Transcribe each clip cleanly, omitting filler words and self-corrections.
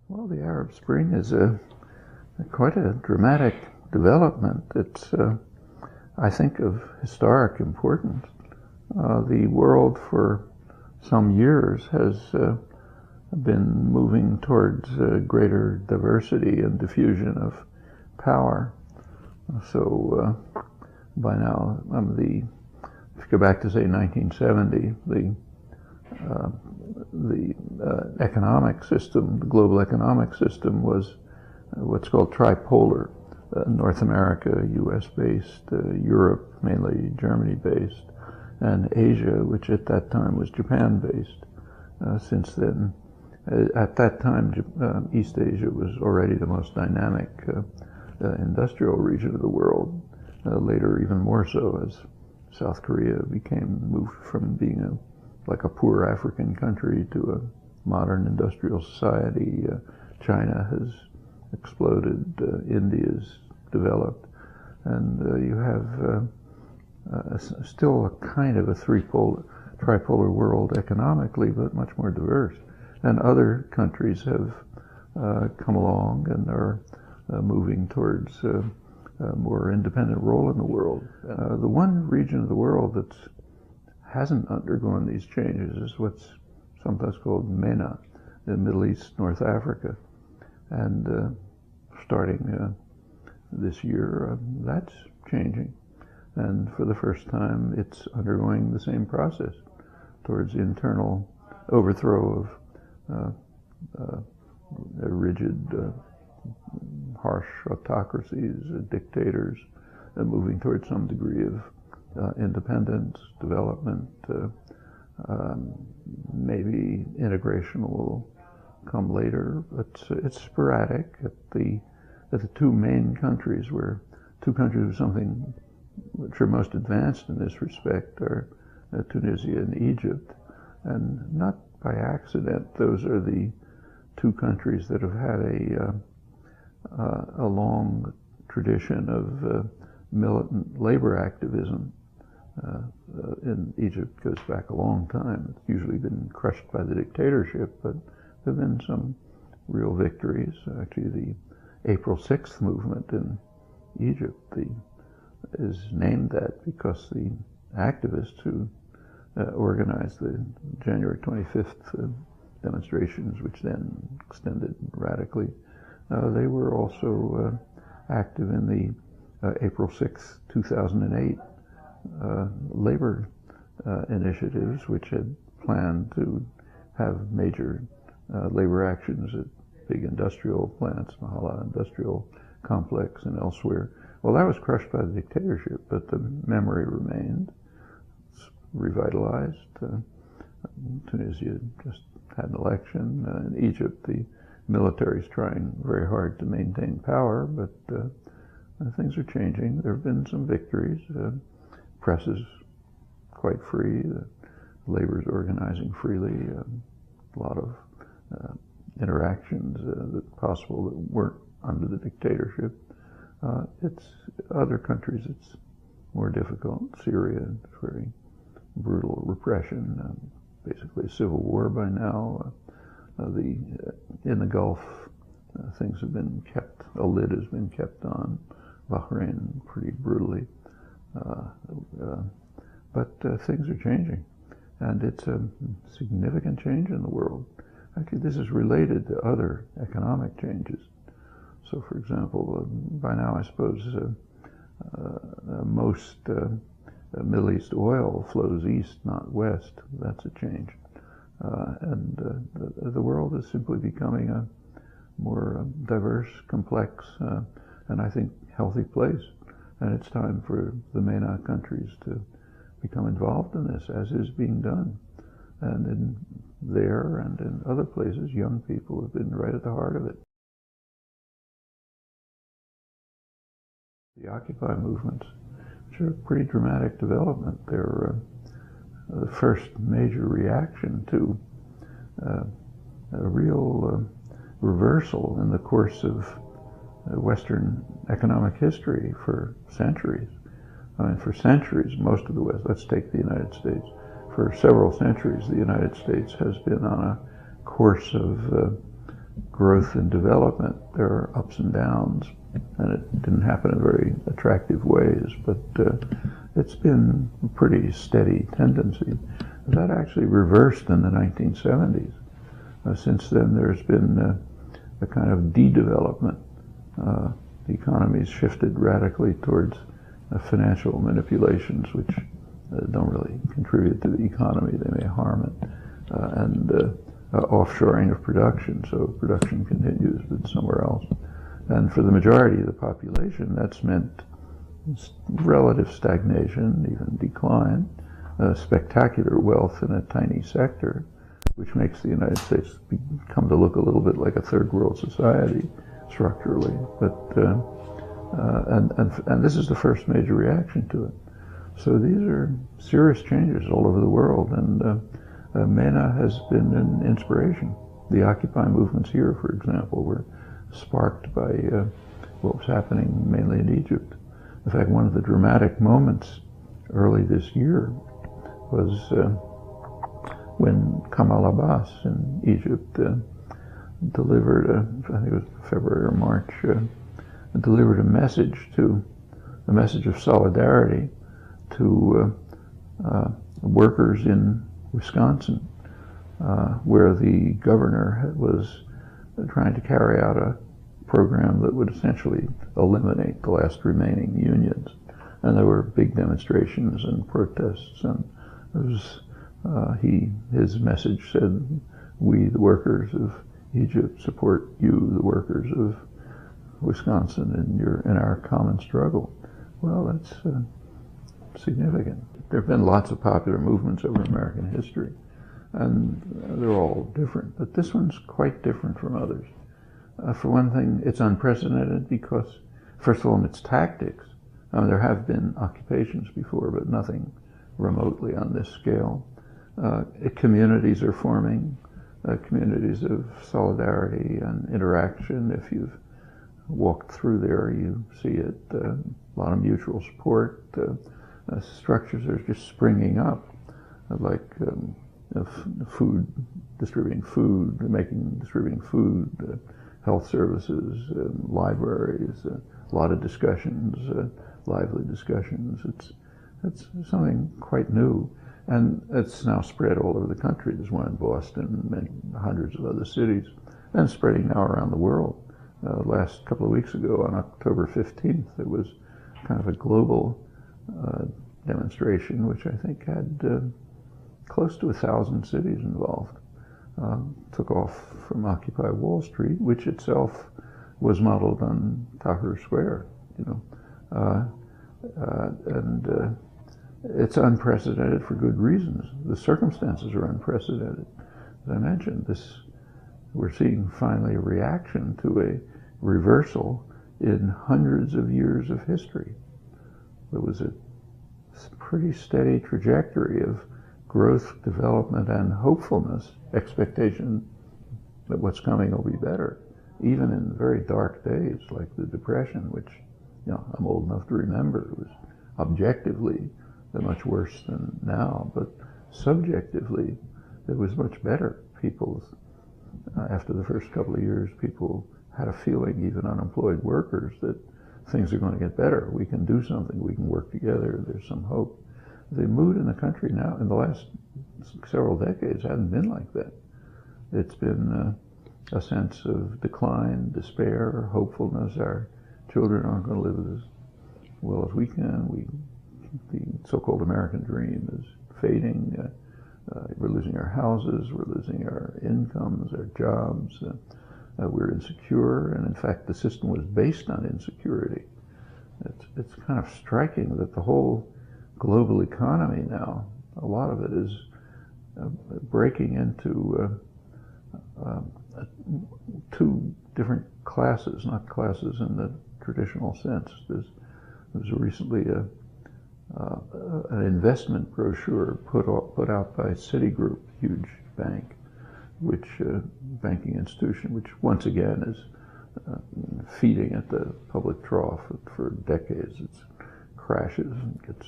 Well, the Arab Spring is quite a dramatic development. It's, I think, of historic importance. The world for some years has been moving towards greater diversity and diffusion of power. So by now, if you go back to say 1970, the economic system, the global economic system, was what's called tripolar. North America, US-based, Europe, mainly Germany-based, and Asia, which at that time was Japan-based. Since then, at that time, East Asia was already the most dynamic industrial region of the world. Later, even more so, as South Korea moved from being like a poor African country to a modern industrial society. China has exploded, India's developed, and you have still a kind of a tripolar world economically, but much more diverse. And other countries have come along and are moving towards a more independent role in the world. The one region of the world that hasn't undergone these changes is what's sometimes called MENA, the Middle East, North Africa. And starting this year, that's changing. And for the first time, it's undergoing the same process towards internal overthrow of rigid, harsh autocracies, dictators, moving towards some degree of independence, development. Maybe integration will come later, but it's sporadic. At the two main countries, two countries with something which are most advanced in this respect are Tunisia and Egypt, and not by accident, those are the two countries that have had a long tradition of militant labor activism. In Egypt goes back a long time. It's usually been crushed by the dictatorship, but there have been some real victories. Actually, the April 6th movement in Egypt is named that because the activists who organized the January 25th demonstrations, which then extended radically, they were also active in the April 6th, 2008 labor initiatives, which had planned to have major labor actions at big industrial plants, Mahala Industrial Complex and elsewhere. Well, that was crushed by the dictatorship, but the memory remained. It's revitalized. Tunisia just had an election. In Egypt, the military is trying very hard to maintain power, but things are changing. There have been some victories. Press is quite free. Labor is organizing freely. A lot of interactions that possible that weren't under the dictatorship. It's other countries, it's more difficult. Syria, it's very brutal repression, basically a civil war by now. In the Gulf, things have been kept, a lid has been kept on. Bahrain, pretty brutally. But things are changing, and it's a significant change in the world. Actually, this is related to other economic changes. So, for example, by now I suppose most Middle East oil flows east, not west. That's a change. And the world is simply becoming a more diverse, complex, and I think healthy place. And it's time for the MENA countries to become involved in this, as is being done. And in there and in other places, young people have been right at the heart of it. The Occupy movements, which are a pretty dramatic development. They're the first major reaction to a real reversal in the course of Western economic history for centuries. I mean, for centuries, most of the West, let's take the United States, for several centuries the United States has been on a course of growth and development, there are ups and downs, and it didn't happen in very attractive ways, but it's been a pretty steady tendency. That actually reversed in the 1970s. Since then, there's been a kind of de-development. The economy's shifted radically towards financial manipulations, which don't really contribute to the economy. They may harm it. And offshoring of production, so production continues, but somewhere else. And for the majority of the population, that's meant relative stagnation, even decline, spectacular wealth in a tiny sector, which makes the United States come to look a little bit like a third world society structurally. But and this is the first major reaction to it. So these are serious changes all over the world, and MENA has been an inspiration. The Occupy movements here, for example, were sparked by what was happening mainly in Egypt. In fact, one of the dramatic moments early this year was when Kamal Abbas in Egypt delivered, I think it was February or March, delivered a message of solidarity to workers in Wisconsin, where the governor was trying to carry out a program that would essentially eliminate the last remaining unions. And there were big demonstrations and protests, and it was, his message said, "We, the workers of Egypt, support you, the workers of Wisconsin, in our common struggle." Well, that's significant. There have been lots of popular movements over American history, and they're all different, but this one's quite different from others. For one thing, it's unprecedented because, first of all, in its tactics. I mean, there have been occupations before, but nothing remotely on this scale. Communities are forming, communities of solidarity and interaction. If you've walked through there, you see it. A lot of mutual support. Structures are just springing up, like food, distributing food, distributing food, health services, libraries, a lot of discussions, lively discussions. It's something quite new, and it's now spread all over the country. There's one in Boston and hundreds of other cities, and spreading now around the world. Last couple of weeks ago, on October 15th, there was kind of a global demonstration, which I think had close to 1,000 cities involved. Took off from Occupy Wall Street, which itself was modeled on Tahrir Square, and it's unprecedented for good reasons. The circumstances are unprecedented. As I mentioned, we're seeing finally a reaction to a reversal in hundreds of years of history. There was a pretty steady trajectory of growth, development, and hopefulness, expectation that what's coming will be better, even in very dark days like the Depression, which I'm old enough to remember. It was objectively much worse than now, but subjectively it was much better. People, after the first couple of years, people had a feeling, even unemployed workers, that things are going to get better. We can do something. We can work together. There's some hope. The mood in the country now, in the last several decades, hasn't been like that. It's been a sense of decline, despair, hopefulness. Our children aren't going to live as well as we can. The so-called American dream is fading. We're losing our houses. We're losing our incomes, our jobs. We're insecure, and in fact, the system was based on insecurity. It's kind of striking that the whole global economy now, a lot of it is breaking into two different classes, not classes in the traditional sense. There was recently an investment brochure put out by Citigroup, huge bank, banking institution, which once again is feeding at the public trough for decades. It crashes and gets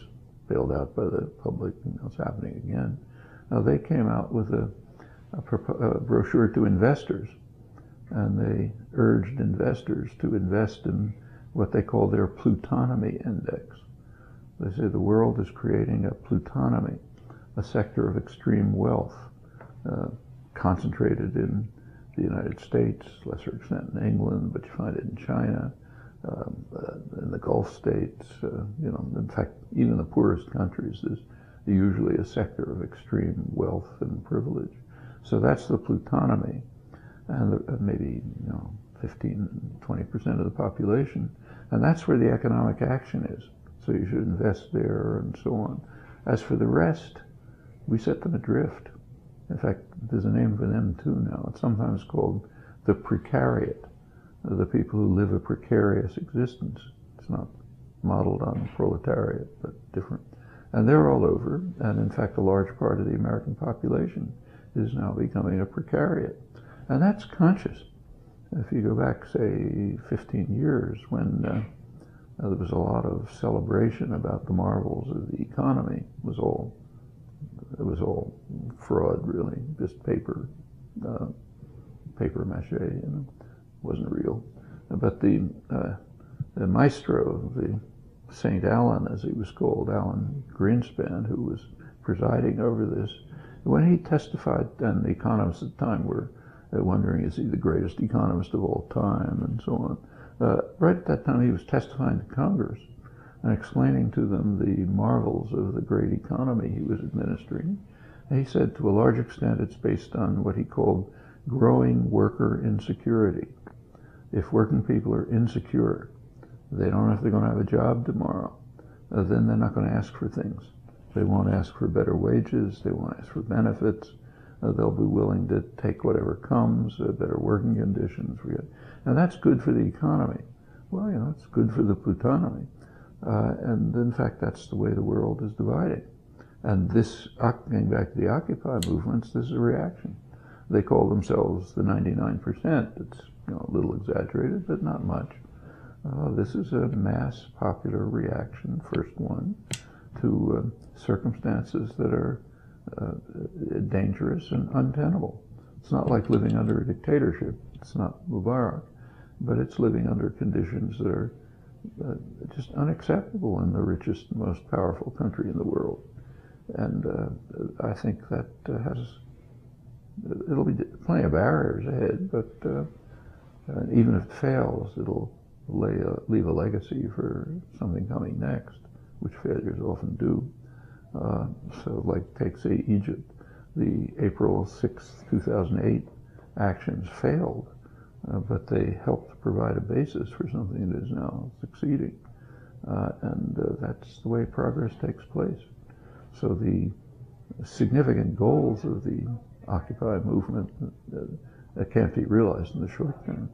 bailed out by the public, and it's happening again. Now they came out with a brochure to investors and they urged investors to invest in what they call their plutonomy index. They say the world is creating a plutonomy, a sector of extreme wealth, concentrated in the United States, lesser extent in England, but you find it in China, in the Gulf states, in fact, even the poorest countries, there's usually a sector of extreme wealth and privilege. So that's the plutonomy, and maybe 15, 20% of the population, and that's where the economic action is. So you should invest there and so on. As for the rest, we set them adrift. In fact, there's a name for them too now. It's sometimes called the precariat, the people who live a precarious existence. It's not modeled on proletariat, but different. And they're all over, and in fact a large part of the American population is now becoming a precariat. And that's conscious. If you go back, say, 15 years, when there was a lot of celebration about the marvels of the economy, it was all fraud, really, just paper mache, wasn't real. But the maestro, the St. Alan, as he was called, Alan Greenspan, who was presiding over this, when he testified, and the economists at the time were wondering, is he the greatest economist of all time, and so on. Right at that time, he was testifying to Congress and explaining to them the marvels of the great economy he was administering. And he said, to a large extent, it's based on what he called growing worker insecurity. If working people are insecure, they don't know if they're going to have a job tomorrow, then they're not going to ask for things. They won't ask for better wages, they won't ask for benefits, they'll be willing to take whatever comes, better working conditions. And that's good for the economy. Well, it's good for the plutonomy. And in fact, that's the way the world is divided. And this, getting back to the Occupy movements, this is a reaction. They call themselves the 99%. It's a little exaggerated, but not much. This is a mass popular reaction, first one, to circumstances that are dangerous and untenable. It's not like living under a dictatorship. It's not Mubarak, but it's living under conditions that are just unacceptable in the richest and most powerful country in the world. And I think that it'll be plenty of barriers ahead, but even if it fails, it'll leave a legacy for something coming next, which failures often do. So like take, say, Egypt, the April 6, 2008 actions failed, but they helped provide a basis for something that is now succeeding. And that's the way progress takes place. So the significant goals of the Occupy movement can't be realized in the short term,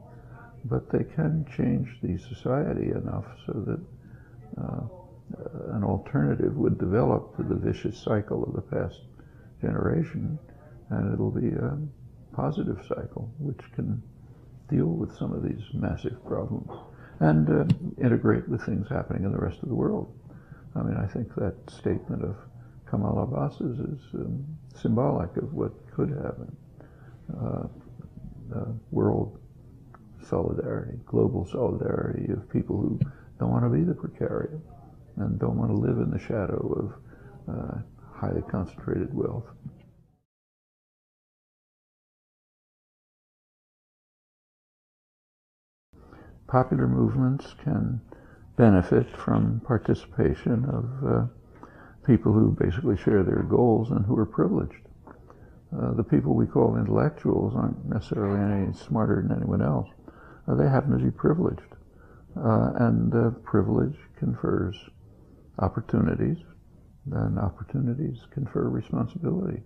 but they can change the society enough so that an alternative would develop to the vicious cycle of the past generation, and it'll be a positive cycle which can deal with some of these massive problems and integrate with things happening in the rest of the world. I mean, I think that statement of Kamal Abbas's is symbolic of what could happen. World solidarity, global solidarity of people who don't want to be the precariat and don't want to live in the shadow of highly concentrated wealth. Popular movements can benefit from participation of people who basically share their goals and who are privileged. The people we call intellectuals aren't necessarily any smarter than anyone else. They happen to be privileged. And privilege confers opportunities, and opportunities confer responsibility.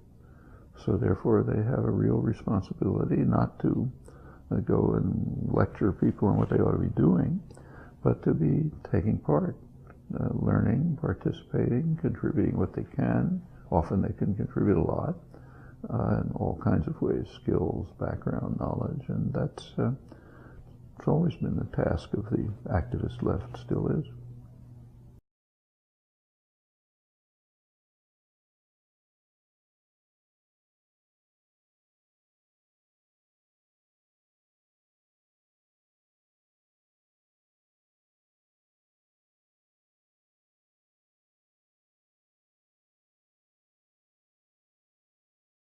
So therefore they have a real responsibility not to go and lecture people on what they ought to be doing, but to be taking part, learning, participating, contributing what they can. Often they can contribute a lot in all kinds of ways, skills, background, knowledge, and that's it's always been the task of the activist left, still is.